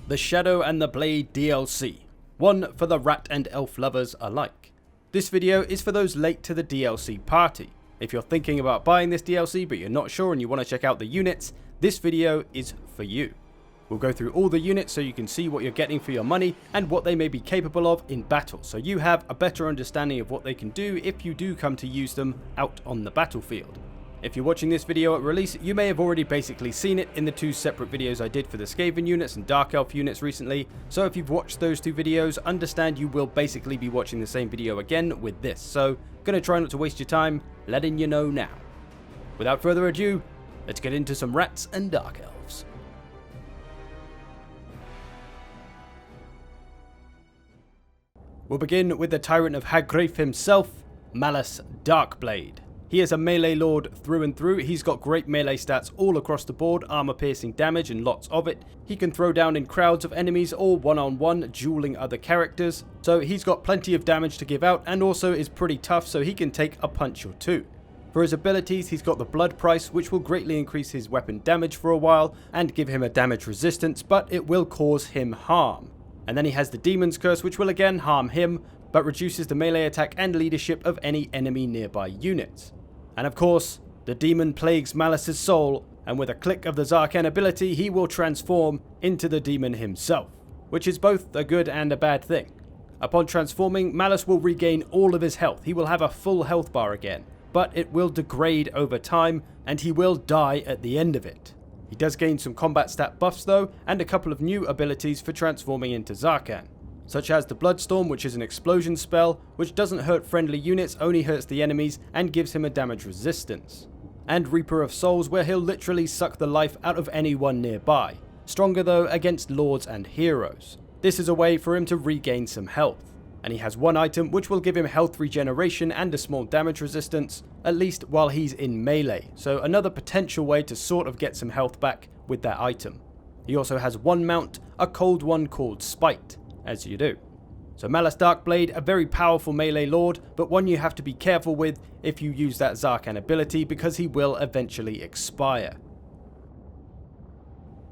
the Shadow and the Blade DLC, one for the rat and elf lovers alike. This video is for those late to the DLC party. If you're thinking about buying this DLC but you're not sure and you want to check out the units, this video is for you. We'll go through all the units so you can see what you're getting for your money and what they may be capable of in battle, so you have a better understanding of what they can do if you do come to use them out on the battlefield. If you're watching this video at release, you may have already basically seen it in the two separate videos I did for the Skaven units and Dark Elf units recently, so if you've watched those two videos, understand you will basically be watching the same video again with this, so gonna try not to waste your time, letting you know now. Without further ado, let's get into some rats and Dark Elves. We'll begin with the Tyrant of Hagreif himself, Malice Darkblade. He is a melee lord through and through. He's got great melee stats all across the board, armor piercing damage and lots of it. He can throw down in crowds of enemies or one-on-one, dueling other characters. So he's got plenty of damage to give out and also is pretty tough, so he can take a punch or two. For his abilities, he's got the blood price, which will greatly increase his weapon damage for a while and give him a damage resistance, but it will cause him harm. And then he has the Demon's Curse, which will again harm him, but reduces the melee attack and leadership of any enemy nearby units. And of course, the demon plagues Malice's soul, and with a click of the Zarkan ability, he will transform into the demon himself, which is both a good and a bad thing. Upon transforming, Malice will regain all of his health. He will have a full health bar again, but it will degrade over time, and he will die at the end of it. He does gain some combat stat buffs though, and a couple of new abilities for transforming into Zarkan, such as the Bloodstorm, which is an explosion spell, which doesn't hurt friendly units, only hurts the enemies, and gives him a damage resistance. And Reaper of Souls, where he'll literally suck the life out of anyone nearby, stronger though against lords and heroes. This is a way for him to regain some health. And he has one item which will give him health regeneration and a small damage resistance, at least while he's in melee, so another potential way to sort of get some health back with that item. He also has one mount, a cold one called Spite, as you do. So Malice Darkblade, a very powerful melee lord, but one you have to be careful with if you use that Zarkan ability because he will eventually expire.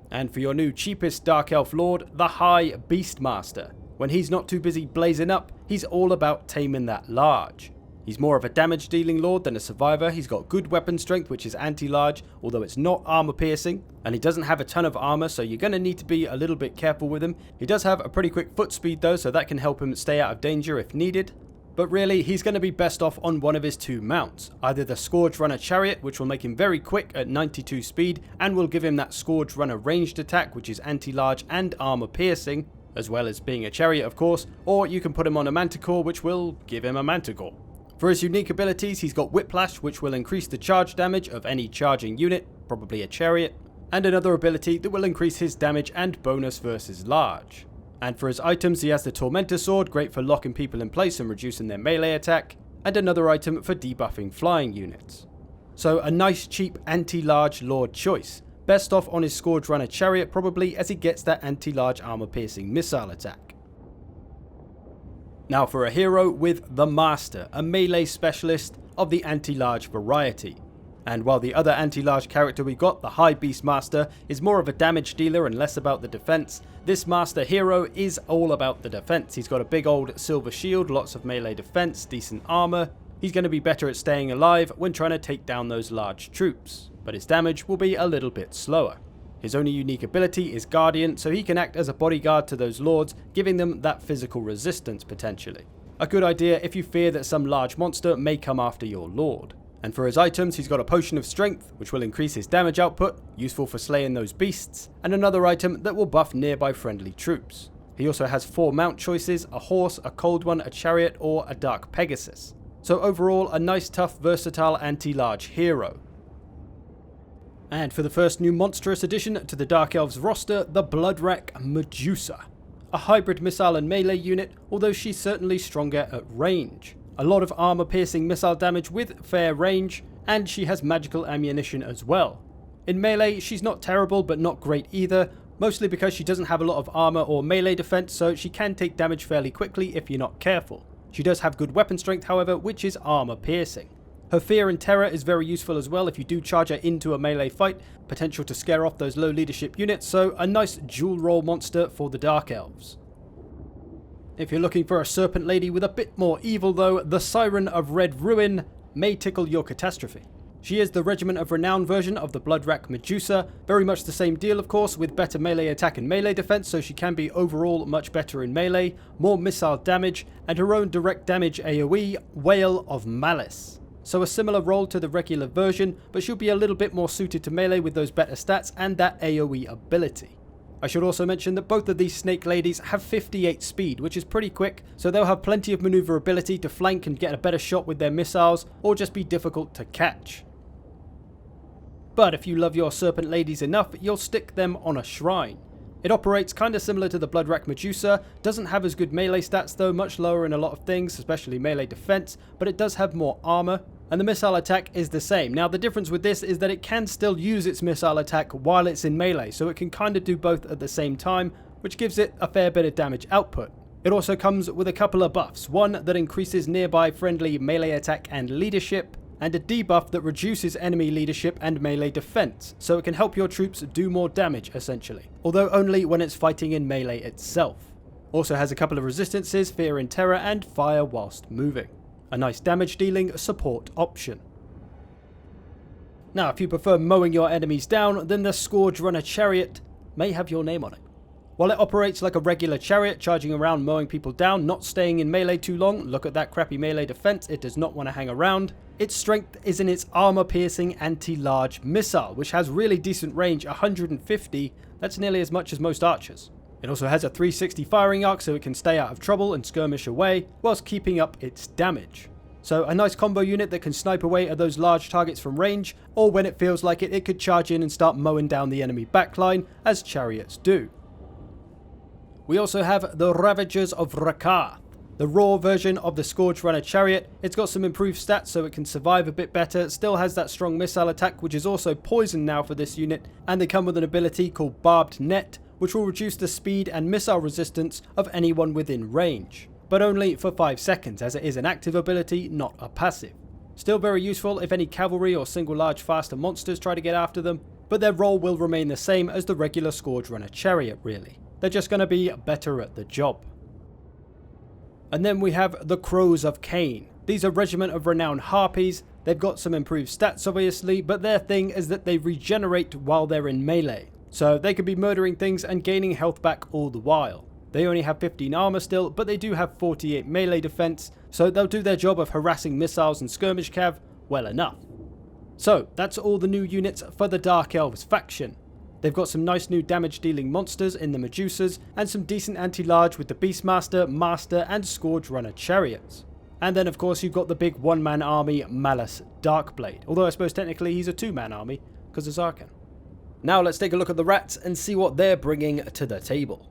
And for your new cheapest Dark Elf lord, the High Beastmaster. When he's not too busy blazing up, he's all about taming that large. He's more of a damage dealing lord than a survivor. He's got good weapon strength, which is anti-large, although it's not armor piercing, and he doesn't have a ton of armor, so you're going to need to be a little bit careful with him. He does have a pretty quick foot speed though, so that can help him stay out of danger if needed. But really, he's going to be best off on one of his two mounts, either the Scourge Runner Chariot, which will make him very quick at 92 speed, and will give him that Scourge Runner ranged attack, which is anti-large and armor piercing, as well as being a chariot of course, or you can put him on a Manticore, which will give him a Manticore. For his unique abilities, he's got Whiplash, which will increase the charge damage of any charging unit, probably a chariot, and another ability that will increase his damage and bonus versus large. And for his items, he has the Tormentor Sword, great for locking people in place and reducing their melee attack, and another item for debuffing flying units. So a nice cheap anti-large lord choice. Best off on his Scourge Runner Chariot probably, as he gets that anti-large armor piercing missile attack. Now for a hero with the Master, a melee specialist of the anti-large variety. And while the other anti-large character we got, the High Beastmaster, is more of a damage dealer and less about the defense, this Master hero is all about the defense. He's got a big old silver shield, lots of melee defense, decent armor. He's going to be better at staying alive when trying to take down those large troops, but his damage will be a little bit slower. His only unique ability is Guardian, so he can act as a bodyguard to those lords, giving them that physical resistance potentially. A good idea if you fear that some large monster may come after your lord. And for his items, he's got a Potion of Strength, which will increase his damage output, useful for slaying those beasts, and another item that will buff nearby friendly troops. He also has 4 mount choices, a horse, a cold one, a chariot, or a dark Pegasus. So overall, a nice tough versatile anti-large hero. And for the first new monstrous addition to the Dark Elves roster, the Bloodwreck Medusa. A hybrid missile and melee unit, although she's certainly stronger at range. A lot of armor piercing missile damage with fair range, and she has magical ammunition as well. In melee, she's not terrible but not great either, mostly because she doesn't have a lot of armor or melee defense, so she can take damage fairly quickly if you're not careful. She does have good weapon strength however, which is armor piercing. Her Fear and Terror is very useful as well if you do charge her into a melee fight, potential to scare off those low leadership units, so a nice dual role monster for the Dark Elves. If you're looking for a Serpent Lady with a bit more evil though, the Siren of Red Ruin may tickle your catastrophe. She is the Regiment of Renown version of the Bloodrack Medusa, very much the same deal of course, with better melee attack and melee defense, so she can be overall much better in melee, more missile damage, and her own direct damage AoE, Whale of Malice. So a similar role to the regular version, but she'll be a little bit more suited to melee with those better stats and that AoE ability. I should also mention that both of these Snake Ladies have 58 speed, which is pretty quick, so they'll have plenty of maneuverability to flank and get a better shot with their missiles, or just be difficult to catch. But if you love your Serpent Ladies enough, you'll stick them on a shrine. It operates kinda similar to the Bloodrack Medusa, doesn't have as good melee stats though, much lower in a lot of things, especially melee defense, but it does have more armor, and the missile attack is the same. Now the difference with this is that it can still use its missile attack while it's in melee, so it can kinda do both at the same time, which gives it a fair bit of damage output. It also comes with a couple of buffs, one that increases nearby friendly melee attack and leadership, and a debuff that reduces enemy leadership and melee defense, so it can help your troops do more damage essentially, although only when it's fighting in melee itself. Also has a couple of resistances, Fear and Terror, and Fire whilst moving. A nice damage dealing support option. Now if you prefer mowing your enemies down, then the Scourge Runner Chariot may have your name on it. While it operates like a regular chariot, charging around mowing people down, not staying in melee too long, look at that crappy melee defense, it does not want to hang around. Its strength is in its armor-piercing anti-large missile, which has really decent range, 150, that's nearly as much as most archers. It also has a 360 firing arc, so it can stay out of trouble and skirmish away, whilst keeping up its damage. So a nice combo unit that can snipe away at those large targets from range, or when it feels like it could charge in and start mowing down the enemy backline, as chariots do. We also have the Ravages of Riccar, the raw version of the Scourge Runner Chariot. It's got some improved stats so it can survive a bit better, still has that strong missile attack which is also poison now for this unit, and they come with an ability called Barbed Net, which will reduce the speed and missile resistance of anyone within range, but only for 5 seconds as it is an active ability, not a passive. Still very useful if any cavalry or single large faster monsters try to get after them, but their role will remain the same as the regular Scourge Runner Chariot really. They're just going to be better at the job. And then we have the Crows of Cain. These are Regiment of Renown Harpies. They've got some improved stats obviously, but their thing is that they regenerate while they're in melee. So they could be murdering things and gaining health back all the while. They only have 15 armor still, but they do have 48 melee defense, so they'll do their job of harassing missiles and skirmish cav well enough. So that's all the new units for the Dark Elves faction. They've got some nice new damage dealing monsters in the Medusas, and some decent anti-large with the Beastmaster, Master, and Scourge Runner Chariots. And then of course you've got the big one-man army Malice Darkblade, although I suppose technically he's a two-man army, because of Zarkan. Now let's take a look at the rats and see what they're bringing to the table.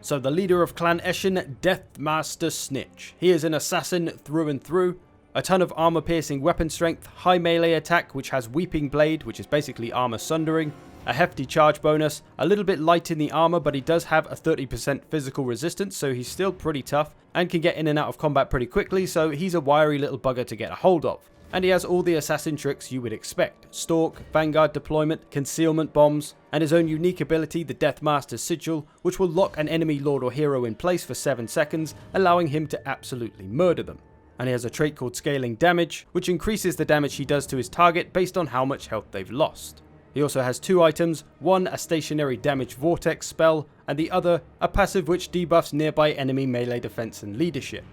So the leader of Clan Eshin, Deathmaster Snitch. He is an assassin through and through. A ton of armor piercing weapon strength, high melee attack which has Weeping Blade, which is basically armor sundering, a hefty charge bonus, a little bit light in the armor but he does have a 30% physical resistance, so he's still pretty tough and can get in and out of combat pretty quickly, so he's a wiry little bugger to get a hold of. And he has all the assassin tricks you would expect: stalk, vanguard deployment, concealment bombs, and his own unique ability, the Deathmaster Sigil, which will lock an enemy lord or hero in place for 7 seconds, allowing him to absolutely murder them. And he has a trait called Scaling Damage, which increases the damage he does to his target based on how much health they've lost. He also has 2 items, one a stationary damage vortex spell, and the other a passive which debuffs nearby enemy melee defense and leadership.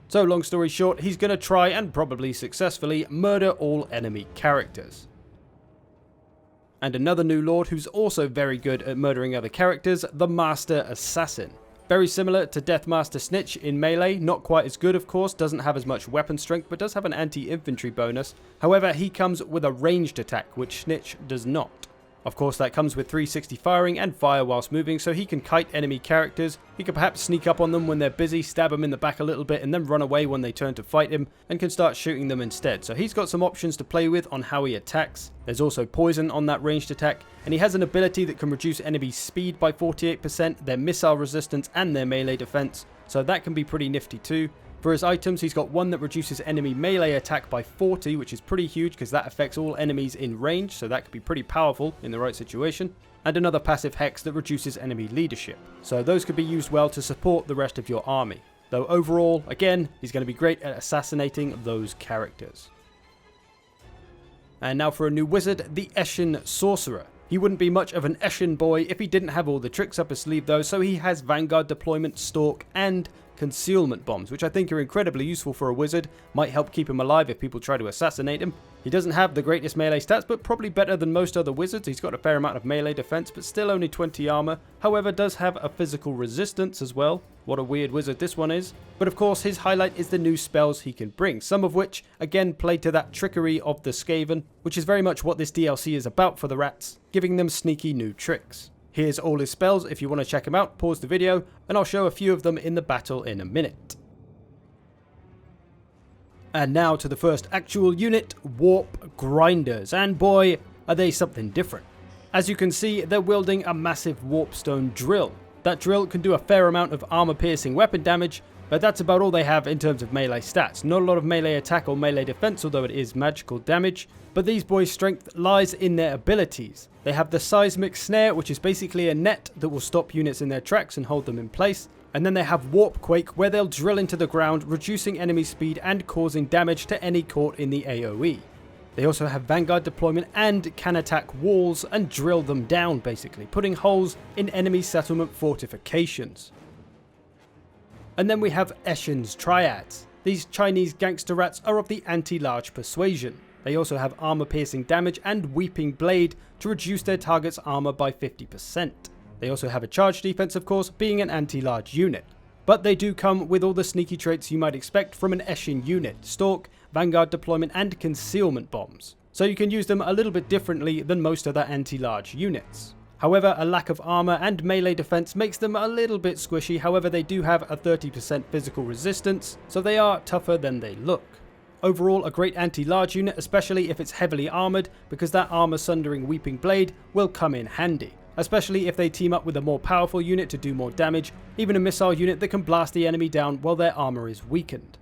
So long story short, he's going to try and probably successfully murder all enemy characters. And another new lord who's also very good at murdering other characters, the Master Assassin. Very similar to Deathmaster Snitch in melee, not quite as good of course, doesn't have as much weapon strength but does have an anti-infantry bonus. However, he comes with a ranged attack, which Snitch does not. Of course that comes with 360 firing and fire whilst moving, so he can kite enemy characters. He can perhaps sneak up on them when they're busy, stab them in the back a little bit and then run away when they turn to fight him, and can start shooting them instead. So he's got some options to play with on how he attacks. There's also poison on that ranged attack, and he has an ability that can reduce enemy speed by 48%, their missile resistance and their melee defense, so that can be pretty nifty too. For his items, he's got one that reduces enemy melee attack by 40, which is pretty huge because that affects all enemies in range, so that could be pretty powerful in the right situation. And another passive hex that reduces enemy leadership. So those could be used well to support the rest of your army. Though overall, again, he's going to be great at assassinating those characters. And now for a new wizard, the Eshin Sorcerer. He wouldn't be much of an Eshin boy if he didn't have all the tricks up his sleeve though, so he has Vanguard Deployment, Stalk, and Concealment Bombs, which I think are incredibly useful for a wizard, might help keep him alive if people try to assassinate him. He doesn't have the greatest melee stats, but probably better than most other wizards. He's got a fair amount of melee defense, but still only 20 armor. However, does have a physical resistance as well. What a weird wizard this one is. But of course, his highlight is the new spells he can bring, some of which, again, play to that trickery of the Skaven, which is very much what this DLC is about for the rats, giving them sneaky new tricks. Here's all his spells. If you want to check them out, pause the video, and I'll show a few of them in the battle in a minute. And now to the first actual unit, Warp Grinders, and boy, are they something different. As you can see, they're wielding a massive warpstone drill. That drill can do a fair amount of armor-piercing weapon damage, but that's about all they have in terms of melee stats. Not a lot of melee attack or melee defense, although it is magical damage, but these boys' strength lies in their abilities. They have the Seismic Snare, which is basically a net that will stop units in their tracks and hold them in place. And then they have Warp Quake, where they'll drill into the ground, reducing enemy speed and causing damage to any caught in the AoE. They also have Vanguard Deployment and can attack walls and drill them down, basically, putting holes in enemy settlement fortifications. And then we have Eshin's Triads. These Chinese gangster rats are of the anti-large persuasion. They also have armor-piercing damage and Weeping Blade to reduce their target's armor by 50%. They also have a charge defense, of course, being an anti-large unit. But they do come with all the sneaky traits you might expect from an Eshin unit: Stalk, Vanguard Deployment, and Concealment Bombs. So you can use them a little bit differently than most other anti-large units. However, a lack of armor and melee defense makes them a little bit squishy. However, they do have a 30% physical resistance, so they are tougher than they look. Overall, a great anti-large unit, especially if it's heavily armored, because that armor-sundering Weeping Blade will come in handy. Especially if they team up with a more powerful unit to do more damage, even a missile unit that can blast the enemy down while their armor is weakened.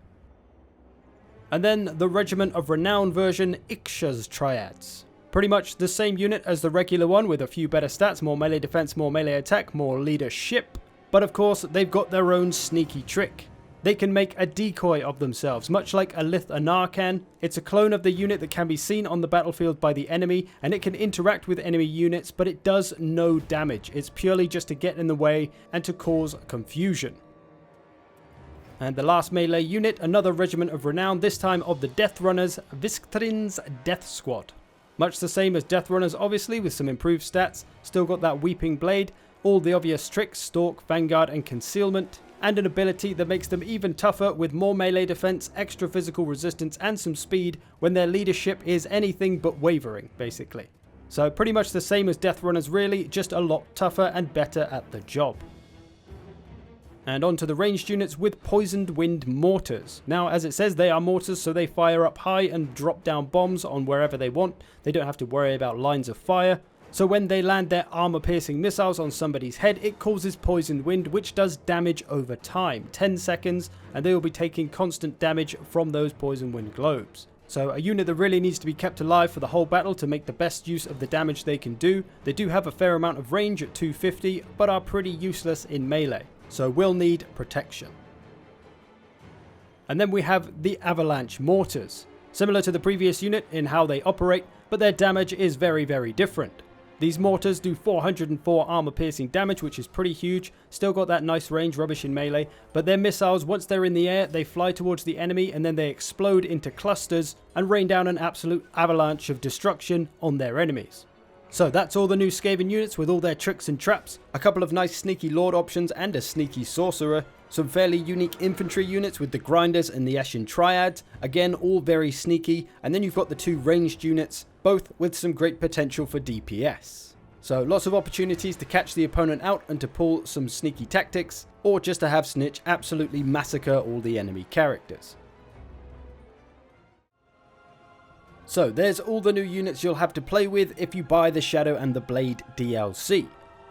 And then the Regiment of Renown version, Iksha's Triads. Pretty much the same unit as the regular one with a few better stats, more melee defense, more melee attack, more leadership. But of course, they've got their own sneaky trick. They can make a decoy of themselves, much like a Lith Anar can. It's a clone of the unit that can be seen on the battlefield by the enemy, and it can interact with enemy units, but it does no damage. It's purely just to get in the way and to cause confusion. And the last melee unit, another Regiment of Renown, this time of the Death Runners, Visktrin's Death Squad. Much the same as Death Runners, obviously, with some improved stats. Still got that Weeping Blade, all the obvious tricks, Stalk, Vanguard, and Concealment, and an ability that makes them even tougher with more melee defense, extra physical resistance, and some speed when their leadership is anything but wavering, basically. So pretty much the same as Death Runners really, just a lot tougher and better at the job. And on to the ranged units with Poisoned Wind Mortars. Now, as it says, they are mortars, so they fire up high and drop down bombs on wherever they want. They don't have to worry about lines of fire. So when they land their armor-piercing missiles on somebody's head, it causes poisoned wind, which does damage over time, 10 seconds, and they will be taking constant damage from those poison wind globes. So a unit that really needs to be kept alive for the whole battle to make the best use of the damage they can do. They do have a fair amount of range at 250, but are pretty useless in melee, so will need protection. And then we have the Avalanche Mortars. Similar to the previous unit in how they operate, but their damage is very, very different. These mortars do 404 armor-piercing damage, which is pretty huge. Still got that nice range, rubbish in melee. But their missiles, once they're in the air, they fly towards the enemy and then they explode into clusters and rain down an absolute avalanche of destruction on their enemies. So that's all the new Skaven units with all their tricks and traps. A couple of nice sneaky Lord options and a sneaky Sorcerer. Some fairly unique infantry units with the Grinders and the Eshin Triads. Again, all very sneaky. And then you've got the two ranged units, both with some great potential for DPS. So lots of opportunities to catch the opponent out and to pull some sneaky tactics, or just to have Snitch absolutely massacre all the enemy characters. So there's all the new units you'll have to play with if you buy the Shadow and the Blade DLC.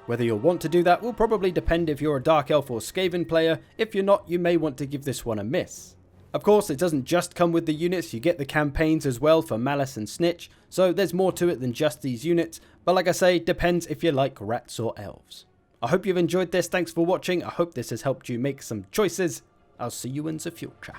Whether you'll want to do that will probably depend if you're a Dark Elf or Skaven player. If you're not, you may want to give this one a miss. Of course, it doesn't just come with the units, you get the campaigns as well for Malice and Snitch, so there's more to it than just these units, but like I say, depends if you like rats or elves. I hope you've enjoyed this, thanks for watching, I hope this has helped you make some choices. I'll see you in the future.